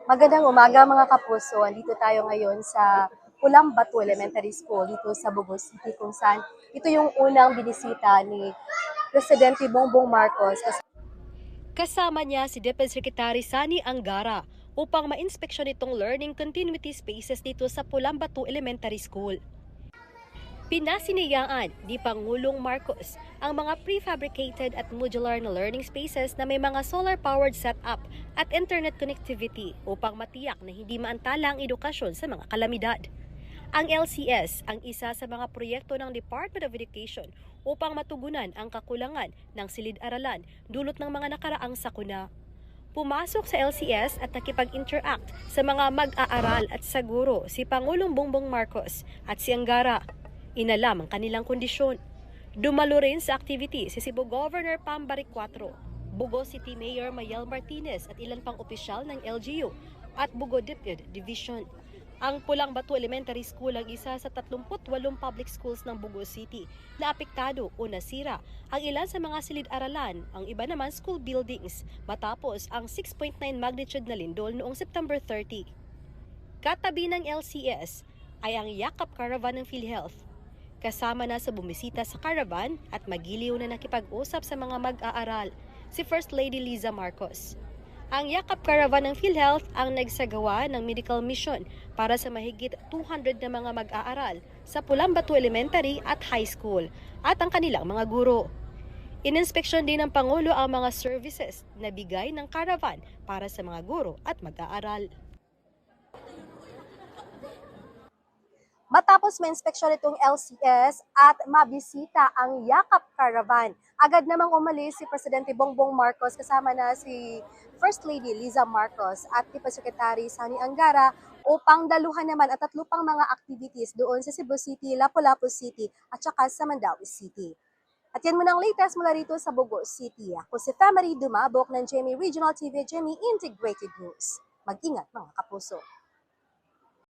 Magandang umaga mga kapuso. Andito tayo ngayon sa Pulang Batu Elementary School dito sa Bugos City kung saan ito yung unang binisita ni Presidente Bongbong Marcos. Kasama niya si DepEd Secretary Sani Angara upang ma-inspeksyon itong learning continuity spaces dito sa Pulang Batu Elementary School. Pinasiniyaan ni Pangulong Marcos ang mga prefabricated at modular na learning spaces na may mga solar-powered setup at internet connectivity upang matiyak na hindi maantala ang edukasyon sa mga kalamidad. Ang LCS ang isa sa mga proyekto ng Department of Education upang matugunan ang kakulangan ng silid-aralan dulot ng mga nakaraang sakuna. Pumasok sa LCS at nakipag-interact sa mga mag-aaral at sa guro si Pangulong Bongbong Marcos at si Angara. Inalam ang kanilang kondisyon. Dumalo rin sa activity si Cebu Governor Pam Bariccuatro, Bugo City Mayor Mayel Martinez at ilan pang opisyal ng LGU at Bugo DepEd Division. Ang Pulang Batu Elementary School ang isa sa 38 public schools ng Bugo City na apektado o nasira ang ilan sa mga silid-aralan, ang iba naman school buildings matapos ang 6.9 magnitude na lindol noong September 30. Katabi ng LCS ay ang Yakap Caravan ng PhilHealth. Kasama na sa bumisita sa caravan at magiliw na nakipag-usap sa mga mag-aaral si First Lady Liza Marcos. Ang Yakap Caravan ng PhilHealth ang nagsagawa ng medical mission para sa mahigit 200 na mga mag-aaral sa Pulang Batu Elementary at High School at ang kanilang mga guro. Ininspeksyon din ng Pangulo ang mga services na bigay ng caravan para sa mga guro at mag-aaral. Matapos ma-inspeksyon itong LCS at mabisita ang Yakap Caravan, agad namang umalis si Presidente Bongbong Marcos kasama na si First Lady Liza Marcos at DepEd Secretary Sani Angara upang daluhan naman at tatlo pang mga activities doon sa Cebu City, Lapu-Lapu City at saka sa Mandaue City. At yan muna ang latest mula rito sa Bugos City. Ako si Family Dumabok ng Jamie Regional TV, Jamie Integrated News. Mag-ingat mga kapuso.